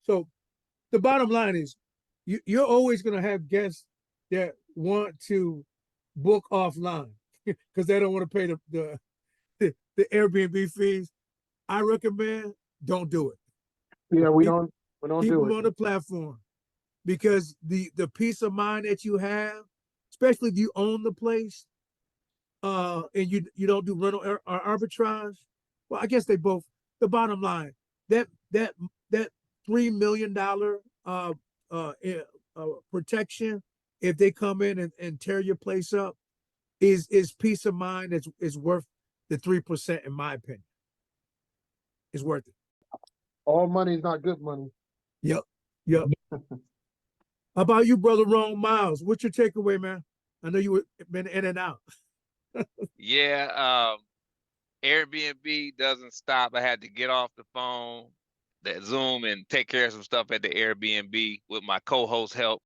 So the bottom line is you're always going to have guests that want to book offline because they don't want to pay the Airbnb fees. I recommend don't do it. Yeah, we Keep, don't keep do them it. on the platform because the peace of mind that you have, especially if you own the place, and you don't do rental or arbitrage. Well, I guess they both. The bottom line that $3 million protection if they come in and tear your place up is peace of mind is worth the 3% in my opinion. It's worth it. All money is not good money. Yep. Yep. How about you, brother Ron Miles? What's your takeaway, man? I know you been in and out. Yeah, Airbnb doesn't stop. I had to get off the phone, that Zoom, and take care of some stuff at the Airbnb with my co-host help.